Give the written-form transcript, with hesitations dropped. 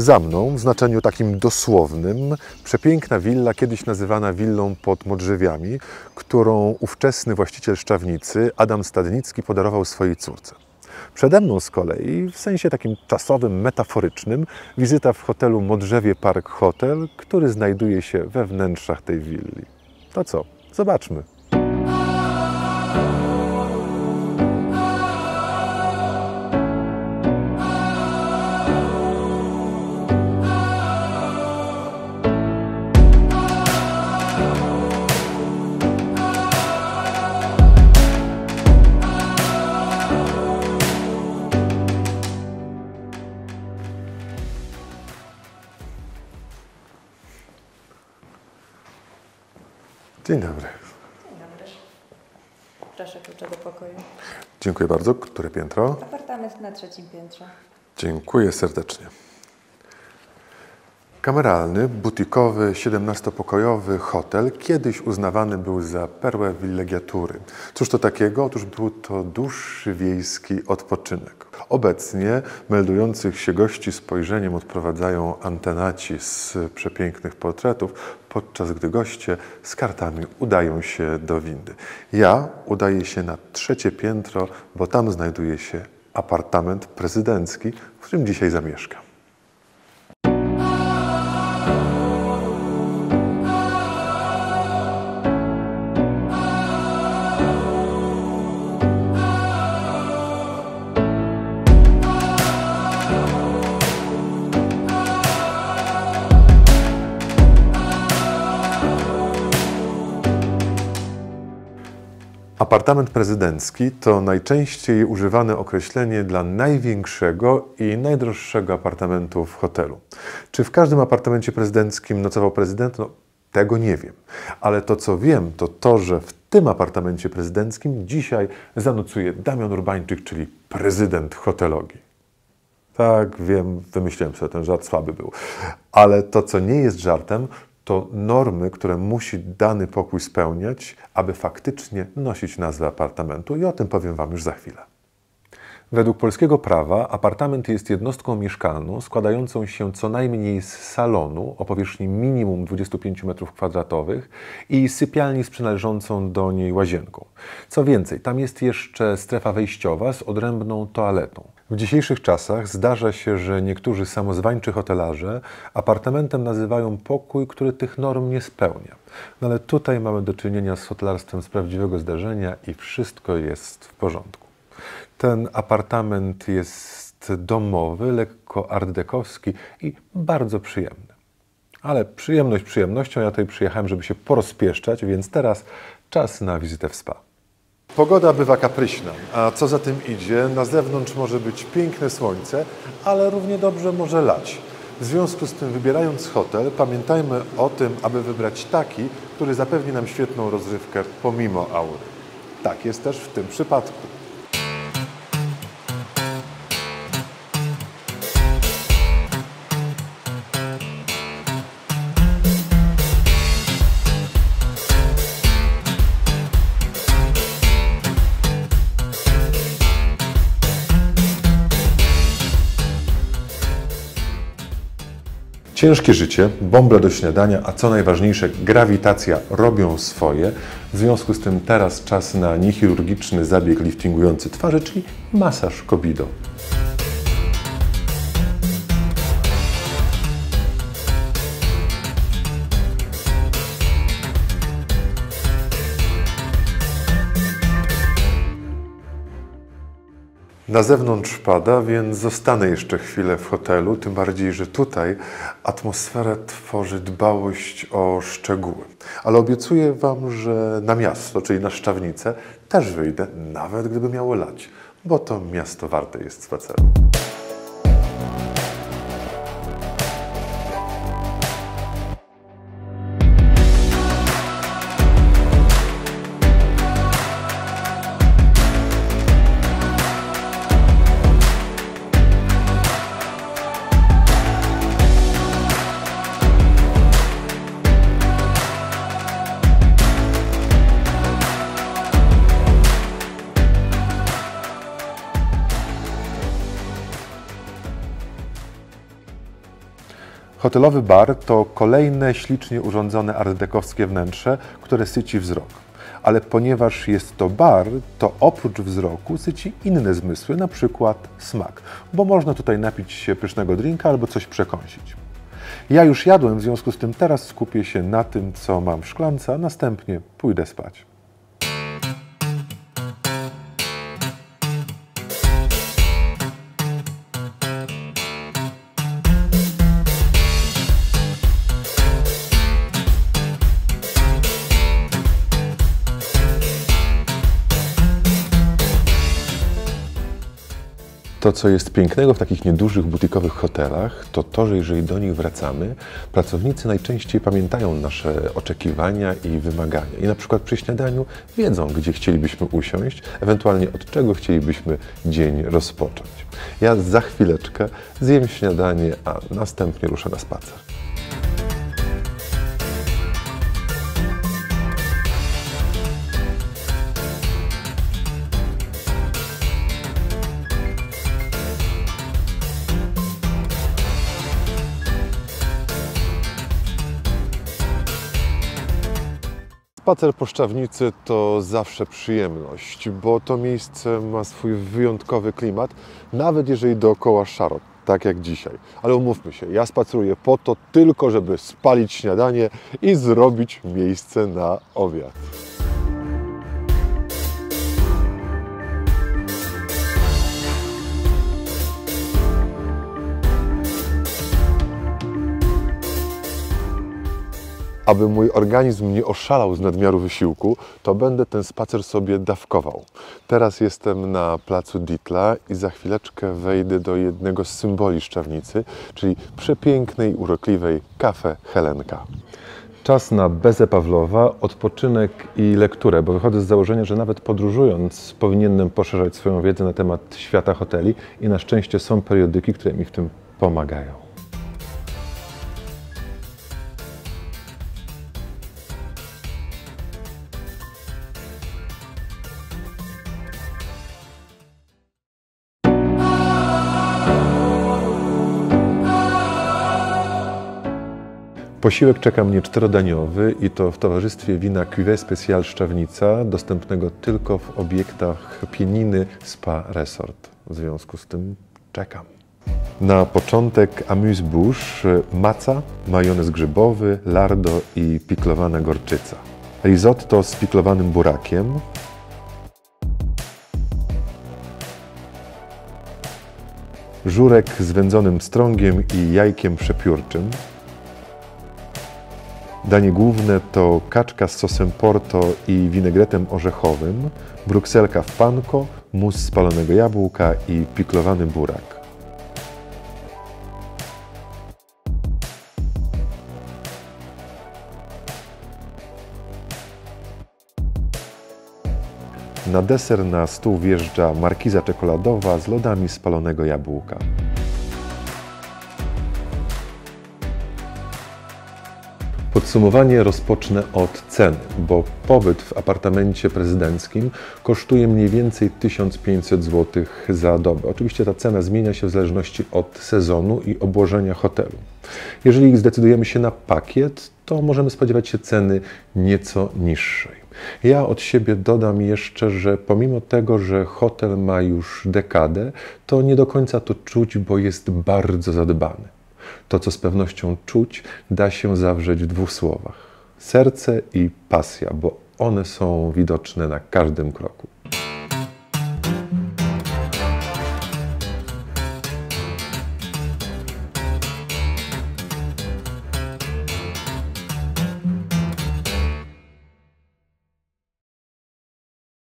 Za mną, w znaczeniu takim dosłownym, przepiękna willa, kiedyś nazywana willą pod Modrzewiami, którą ówczesny właściciel Szczawnicy, Adam Stadnicki, podarował swojej córce. Przede mną z kolei, w sensie takim czasowym, metaforycznym, wizyta w hotelu Modrzewie Park Hotel, który znajduje się we wnętrzach tej willi. To co? Zobaczmy. Dzień dobry. Dzień dobry. Proszę klucze do pokoju. Dziękuję bardzo. Które piętro? Apartament na 3. piętrze. Dziękuję serdecznie. Kameralny, butikowy, 17-pokojowy hotel kiedyś uznawany był za perłę wilegiatury. Cóż to takiego? Otóż był to dłuższy wiejski odpoczynek. Obecnie meldujących się gości spojrzeniem odprowadzają antenaci z przepięknych portretów, podczas gdy goście z kartami udają się do windy. Ja udaję się na 3. piętro, bo tam znajduje się apartament prezydencki, w którym dzisiaj zamieszkam. Apartament prezydencki to najczęściej używane określenie dla największego i najdroższego apartamentu w hotelu. Czy w każdym apartamencie prezydenckim nocował prezydent? No, tego nie wiem. Ale to, co wiem, to to, że w tym apartamencie prezydenckim dzisiaj zanocuje Damian Urbańczyk, czyli prezydent hotelogii. Tak, wiem, wymyśliłem sobie, ten żart słaby był. Ale to, co nie jest żartem, to normy, które musi dany pokój spełniać, aby faktycznie nosić nazwę apartamentu i o tym powiem Wam już za chwilę. Według polskiego prawa apartament jest jednostką mieszkalną składającą się co najmniej z salonu o powierzchni minimum 25 m2 i sypialni z przynależącą do niej łazienką. Co więcej, tam jest jeszcze strefa wejściowa z odrębną toaletą. W dzisiejszych czasach zdarza się, że niektórzy samozwańczy hotelarze apartamentem nazywają pokój, który tych norm nie spełnia. No ale tutaj mamy do czynienia z hotelarstwem z prawdziwego zdarzenia i wszystko jest w porządku. Ten apartament jest domowy, lekko art-dekowski i bardzo przyjemny. Ale przyjemność przyjemnością, ja tutaj przyjechałem, żeby się porozpieszczać, więc teraz czas na wizytę w spa. Pogoda bywa kapryśna, a co za tym idzie, na zewnątrz może być piękne słońce, ale równie dobrze może lać. W związku z tym, wybierając hotel, pamiętajmy o tym, aby wybrać taki, który zapewni nam świetną rozrywkę pomimo aury. Tak jest też w tym przypadku. Ciężkie życie, bąble do śniadania, a co najważniejsze, grawitacja robią swoje. W związku z tym teraz czas na niechirurgiczny zabieg liftingujący twarzy, czyli masaż Kobido. Na zewnątrz pada, więc zostanę jeszcze chwilę w hotelu, tym bardziej, że tutaj atmosferę tworzy dbałość o szczegóły. Ale obiecuję Wam, że na miasto, czyli na Szczawnicę, też wyjdę, nawet gdyby miało lać, bo to miasto warte jest spaceru. Hotelowy bar to kolejne ślicznie urządzone art-dekowskie wnętrze, które syci wzrok. Ale ponieważ jest to bar, to oprócz wzroku syci inne zmysły, na przykład smak, bo można tutaj napić się pysznego drinka albo coś przekąsić. Ja już jadłem, w związku z tym teraz skupię się na tym, co mam w szklance, a następnie pójdę spać. To, co jest pięknego w takich niedużych, butikowych hotelach, to to, że jeżeli do nich wracamy, pracownicy najczęściej pamiętają nasze oczekiwania i wymagania. I na przykład przy śniadaniu wiedzą, gdzie chcielibyśmy usiąść, ewentualnie od czego chcielibyśmy dzień rozpocząć. Ja za chwileczkę zjem śniadanie, a następnie ruszę na spacer. Spacer po Szczawnicy to zawsze przyjemność, bo to miejsce ma swój wyjątkowy klimat, nawet jeżeli dookoła szaro, tak jak dzisiaj. Ale umówmy się, ja spaceruję po to tylko, żeby spalić śniadanie i zrobić miejsce na obiad. Aby mój organizm nie oszalał z nadmiaru wysiłku, to będę ten spacer sobie dawkował. Teraz jestem na placu Dietla i za chwileczkę wejdę do jednego z symboli Szczawnicy, czyli przepięknej, urokliwej Cafe Helenka. Czas na bezę Pawlowa, odpoczynek i lekturę, bo wychodzę z założenia, że nawet podróżując powinienem poszerzać swoją wiedzę na temat świata hoteli i na szczęście są periodyki, które mi w tym pomagają. Posiłek czeka mnie czterodaniowy i to w towarzystwie wina Cuvée Spéciale Szczawnica, dostępnego tylko w obiektach Pieniny Spa Resort. W związku z tym czekam. Na początek amuse-bouche, maca, majonez grzybowy, lardo i piklowana gorczyca. Risotto z piklowanym burakiem. Żurek z wędzonym strągiem i jajkiem przepiórczym. Danie główne to kaczka z sosem porto i winegretem orzechowym, brukselka w panko, mus z spalonego jabłka i piklowany burak. Na deser na stół wjeżdża markiza czekoladowa z lodami spalonego jabłka. Podsumowanie rozpocznę od ceny, bo pobyt w apartamencie prezydenckim kosztuje mniej więcej 1500 zł za dobę. Oczywiście ta cena zmienia się w zależności od sezonu i obłożenia hotelu. Jeżeli zdecydujemy się na pakiet, to możemy spodziewać się ceny nieco niższej. Ja od siebie dodam jeszcze, że pomimo tego, że hotel ma już dekadę, to nie do końca to czuć, bo jest bardzo zadbany. To, co z pewnością czuć, da się zawrzeć w dwóch słowach. Serce i pasja, bo one są widoczne na każdym kroku.